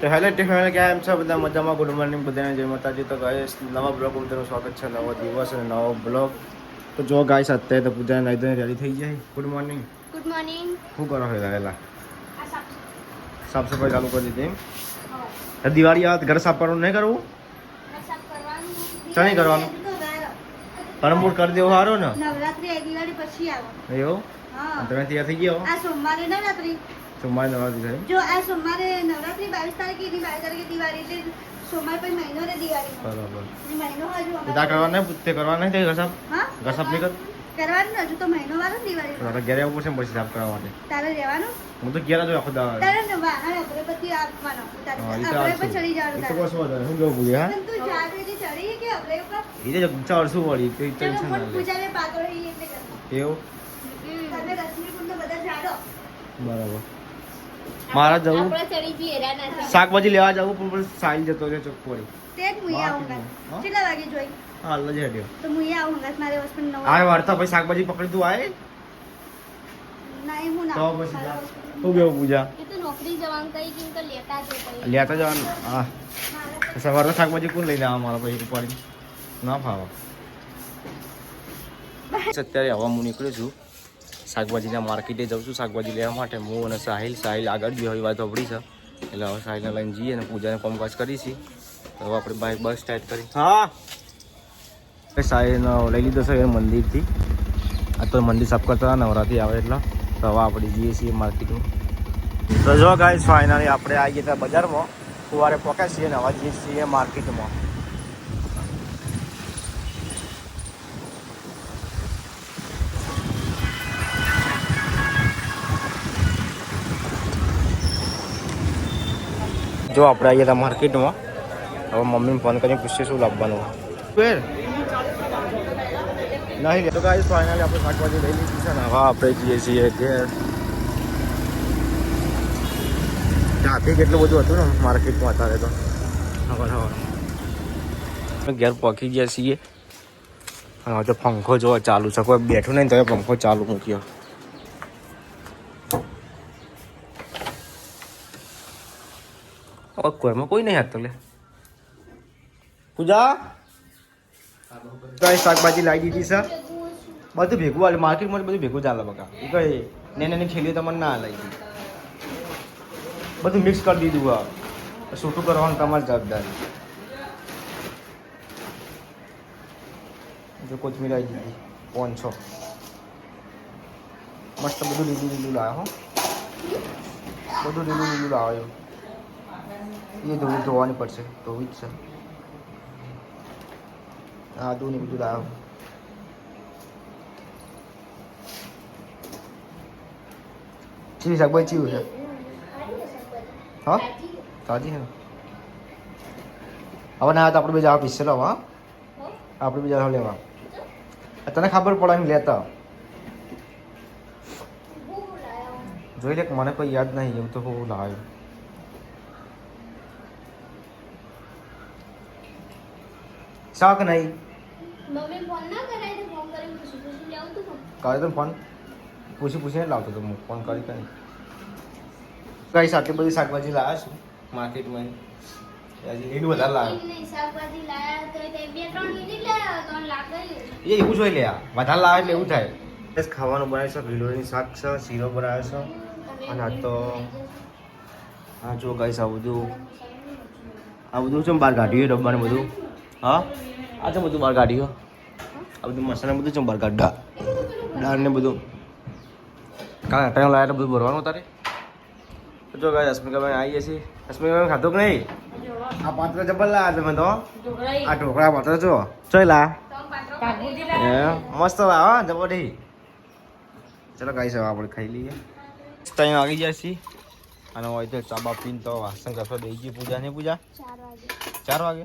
તો hello tiffin કેમ છો બધા મજામાં? ગુડ મોર્નિંગ બધાને, જય માતાજી. તો ગાઈસ નવા બ્લોગ બધાનું સ્વાગત છે. નવો દિવસ અને નવો બ્લોગ. તો જો ગાઈસ અત્યારે તો પૂજા નાઈ ધોઈને રેડી થઈ જાય. Good morning. Good morning. શું કરો છો રહેલા? સાફ સફાઈ ચાલુ કરી દીધી. દિવાળી આવે ઘર સાફ કરવાનું નહીં કરવું? નહીં કરવાનું. પરમપુર કરી દેવો સારો ને. નવરાત્રી દિવાળી પછી આવે એવું? તમે તૈયાર થઈ ગયા? આ સોમવારે નવરાત્રી. સોમવારે નવરાત્રી થાય. જો આ સોમવારે નવરાત્રી 22 તારીખે ની 22 તારીખે દિવાળી એટલે સોમવાર પછી મહિનો રે દિવાળી. બરાબર. મહિનો હજુ તા કરવાના નહીં, તે કરવાના નહીં ઘર સાફ? હા ઘર સાફ નહીં કર કરવાનું ને, હજુ તો મહિનો વાર ને દિવાળી. તારે ઘરે આવવું પડશે પછી સાફ કરવા માટે. તારે રહેવાનું. હું તો ઘેર જ આખો દાડો. તારે ને વાહન અગરબત્તી આપવાનો. તારે અગરબત્તી પર ચડી જવાનું. તો બસ વાંધો નહીં. હું કેવું પૂજા? હા તું જાતે જે ચડી કે અગરે ઉપર એ જ ચારશું વળી કઈ ચલો ટેન્શન પણ ના લે. પૂજાને પાતળી એટલે કરવાનું. એવું? તમે રશ્મિકુંડ બધા જાડો. બરાબર. મારા જવું આપણે ચડી જઈએ રાના. શાકભાજી લેવા જવું પણ સાઈલ જતો રહે ચોખ્ખો વળી. તે જ મુઈ આવું હા? કેટલા વાગે જોઈ હા અલ્લા જ હેડ્યો. તો મુઈ આવું હંગાત મારે વસ્તુ નવ આ વાર્તા પછી શાકભાજી પકડી તું આય ના હું ના તો પછી જા. શું કેવું પૂજા? એ તો નોકરી જવાનું કઈ કિંમત લેતા જ હોય. લેતા જવાનું. હા સવારના શાકભાજી કોણ લઈને આવવા મારા પછી ઉપાડી ના ફાવે. અત્યારે હવા હું નીકળ્યો છું શાકભાજીના માર્કેટે જાઉં છું શાકભાજી લેવા માટે. હું અને સાહિલ આગળ બી હવે વાત અપડી છે એટલે હવે સાહિલને લઈને જઈએ અને પૂજાને કામકાજ કરીશી. તો હવે આપણે બાઇક બસ સ્ટાર્ટ કરી. હા સાહિલને લઈ લીધો છે એ મંદિરથી. આ તો મંદિર સાફ કરતા નવરાત્રી આવે એટલે તો હવે આપણે જઈએ છીએ માર્કેટમાં. તો જો ગાઈસ ફાઇનલી આપણે આવી ગયા હતા બજારમાં. સવારે પહોંચ્યા છીએ ને હવે જઈએ છીએ માર્કેટમાં. જો આપણે આવ્યા હતા માર્કેટમાં. હવે મમ્મીને ફોન કરીને પૂછીએ શું લાવવાનું ફેર નહીં. તો ગાઈસ ફાઇનલી આપણે શાકભાજી લઈ લીધી છે ને હવે આપણે જઈએ છીએ ઘેર. ટ્રાફિક એટલું બધું હતું ને માર્કેટમાં અત્યારે તો ઘેર પહોંચી ગયા છીએ. હવે તો પંખો જોવા ચાલુ છે, કોઈ બેઠું નહીં તો પંખો ચાલુ મૂક્યો. ઘરમાં કોઈ નહીં હાથ તો લે પૂજા. કઈ શાકભાજી લાવી દીધી છે બધું ભેગું હાલે માર્કેટમાં બધું ભેગું ચાલે બકા. એ કઈ નાની થેલીઓ તમને ના લાવી બધું મિક્સ કરી દીધું. હા છૂટું કરવાનું તમારી જવાબદારી. જો કોથમીર આવી દીધી 500 મસ્ત બધું લીલું લાવ્યો. હો બધું લીલું લાવ્યો. એ ધોવાની પડશે ધોવી જ છે. આદુ ને બધું લાવ્યો. ચીવી શાકભાજી ચીવું છે? હા તાજી છે. હવે ના તો આપણે બીજા પીસે લો. હા આપણે બીજા લેવા તને ખબર પડે એમ લેતા જોઈ લે. મને કોઈ યાદ નહીં એમ તો હું લાવ્યો. શાક નહીં મમ્મી ફોન ના કરાય તો ફોન કરીને પૂછી લેવું તું. કરે તો ફોન પૂછીને લાવતો તો હું ફોન કરી કઈ આટલી બધી શાકભાજી લાવ્યા છું માર્કેટમાં. એનું વધારે લાવ્યો શાકભાજી લાયા તો તે 2-3 લીધી લે 3 લાખ એ એવું જોઈ લે. વધારે લાવે એટલે એવું થાય. બસ ખાવાનું બનાવે છે. ભીલોની શાક છે, શીરો બનાવે છે અને આ તો હા જો ગાઈસ આ બધું છે બહાર કાઢ્યું ડબ્બાને બધું. હા આ છે બધું બહાર કાઢ્યું. આ બધું મસાલા બધું છે બહાર કાઢ્યા. દાળ ને બધું કાંઈ ટાઈમ લાવે બધું ભરવાનું તારે. જો ગાઈસ અસ્મિકાભાઈ આવીએ છીએ. અસ્મિકાભાઈ ખાધું કે નહીં? આ પાત્ર જબર લાવ્યા તમે તો. આ ઢોકળા પાત્ર જો ચોયલા મસ્ત લાવો જબરથી. ચલો ગાઈસ હવે આપણે ખાઈ લઈએ. ત્યાં આવી ગયા છીએ અને હોય તો ચાબા પીને તો વાસણ કસો દઈ ગઈ પૂજા ને. પૂજા 4 વાગે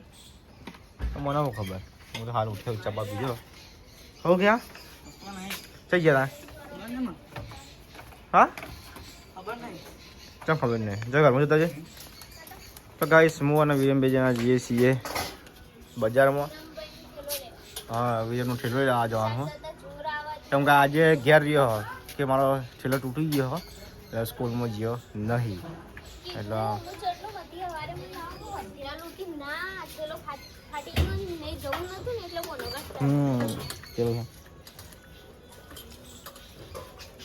તો મને શું ખબર. હું તો સારું ઉઠ્યો ચાબા પીજો. હો ગયા થઈ ગયા હા ચાલ ખબર નહીં જો ઘરમાં જતા છે. તો ગાઈસ હું અને વિરમ બે જણા જઈએ છીએ બજારમાં. હા વિરમનું ઠેલો આ જવાનું કેમ કે આજે ઘેર રહ્યો કે મારો ઠેલો તૂટી ગયો એટલે સ્કૂલમાં ગયો નહીં એટલે કે ના ચલો ફાટી ગયો ને નહીં જવું નતું ને એટલે કોનો કાઢતા ચલો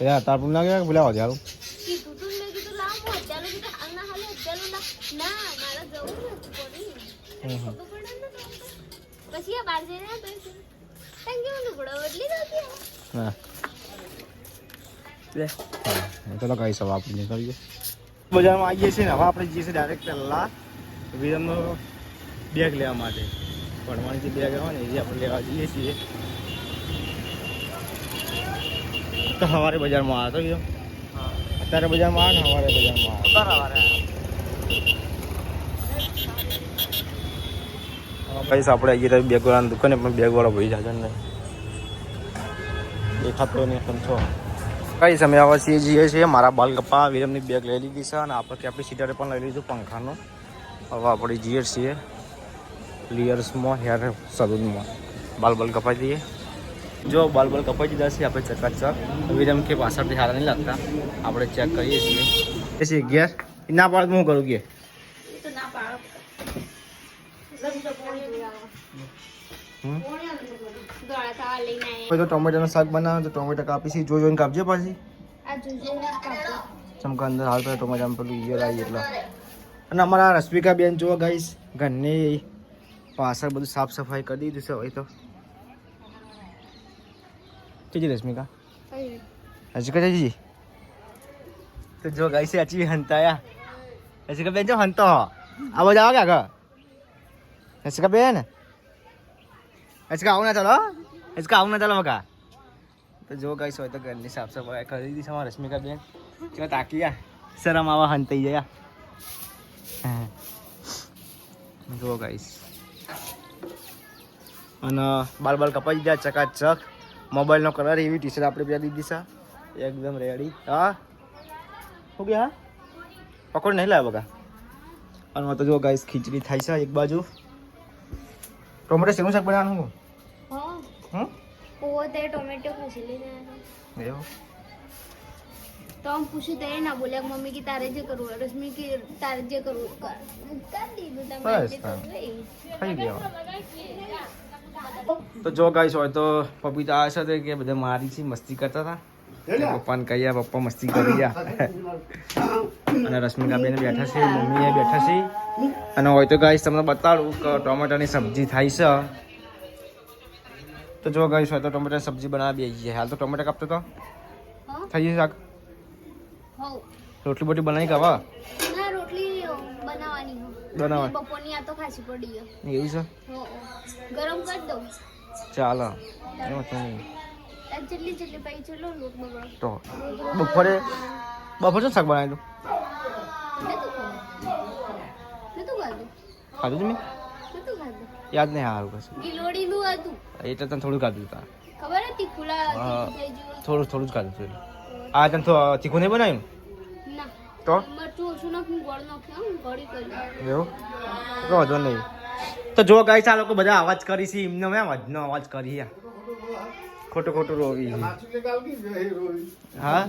યાર તારું ના ગયા બોલાવો યાર કીધું તું મેં કીધું લાવ હું અત્યારે કીધું આના હાલે અત્યારે ના મારે જવું નથી કોની ખબર પડે ને તો પછી આ બહાર જઈને તો ટંકી મને પડો બદલી દો હા ચલો કઈ સવા આપણે નીકળીએ બજારમાં આવીએ છીએ ને હવે આપણે જઈએ છીએ ડાયરેક્ટ પહેલા વિરમનો બેગ લેવા માટે ભણવાની જે બેગ આવે ને એ આપણે લેવા જઈએ છીએ તો સવારે બજારમાં આવે તો વિરમ અત્યારે બજારમાં આવે ને સવારે બજારમાં આવે ભાઈ આપણે આવીએ તો બેગવાળાની દુકાને પણ બેગવાળો ભાઈ જાજર નહીં દેખાતો નહીં સમજો કઈ સમય આવે છે જઈએ છીએ મારા બાલ કપ્પા વિરમની બેગ લઈ લીધી છે અને આપણે કેપેસિટર પણ લઈ લીધું પંખાનું હવે આપણે જઈએ છીએ લિયર્સમાં હેર સલૂનમાં બાલ કપાઈ દઈએ જો બાલ કપાઈ દીધા છે આપણે ચકાચક વિરમ કે પાછળથી સારા નહીં લાગતા આપણે ચેક કરીએ છીએ ગેસ ના પાડે હું કરું કે તો ટોમેટાનું શાક બનાવે તો ટોમેટા કાપી જોઈને કાપજે પાછી ચમકા અંદર હાલ તો ટોમેટા પેલું ઈયર આવી એટલે અને અમારા રશ્મિકા બેન જોવા ગાઈશ ઘરની પાછળ બધું સાફ સફાઈ કરી દીધું છે હવે તો કેજી રશ્મિકા રશ્મિકા જજી તો જો ગાઈશ અચી હંતાયા રશ્મિકા બેન જો હંતો આ બધા આવો ક્યાં રશ્મિકા બેન રશ્મિકા આવું ના ચાલો રશ્મિકા આવું ના ચાલો બકા તો જો ગાઈશ હોય તો ઘરની સાફ સફાઈ કરી દીધી છે અમારા રશ્મિકા બેન જો તાકીયા શરમ આવા હંતાઈ ગયા જો ગાઈસ અને બાલ કપાઈ દીધા ચકાચક મોબાઈલનો કલર એવી ટી શર્ટ આપણે પહેરી દીધી છે એકદમ રેડી હા શું કે હા પકોડ નહીં લાવ્યા બગા અને તો જો ગાઈસ ખીચડી થાય છે એક બાજુ ટોમેટો શેનું શાક બનાવવાનું હા ઓ તે ટોમેટો ખસી લીધા એવું तो हम पूछे थे ना बोले मम्मी की तारे जे करूँ रश्मि की तारे जे करूँ कर दी બસ થઈ ગયો તો જો ગાઈસ હોય તો પપીતા આવે છે કે બધા મારી છે મસ્તી કરતા હતા પપ્પાને કહીયા પપ્પા મસ્તી કરી ગયા અને રશ્મિકા બેન બેઠા છે મમ્મી એ બેઠા છે અને હોય તો ગાઈસ તમને બતાડું કે ટોમેટાની સબ્જી થાય છે તો જો ગાઈસ હોય તો ટોમેટાની સબ્જી બનાવી દઈએ હાલ તો ટોમેટા કાપતો તો થઈ જશે શાક રોટલી બોટી બનાવી કાવા ના રોટલી બનાવવાની બપોરની આ તો ખાસી પડી એવું છે ગરમ કરી દઉં ચાલો એમાં તો જેટલી પાઈ ચલો લોટ બગડો તો બપોરે શું શાક બનાવી દઉં ખાધું તમે યાદ નહીં સારું કશું ગિલોડીનું હતું એટલે તને થોડું ખાધું તા ખબર હતી ખુલા થોડું જ ખાધું હતું આ તને તો તીખું નહીં બનાવ્યું ના તો મરચું ઓછું નાખું ગોળ નાખ્યું ગળી કરી એવું તો વાંધો નહીં તો જો ગાઈસ આ લોકો બધા અવાજ કરી છે એમને મેં અવાજનો અવાજ કરી ખોટું રોવી હા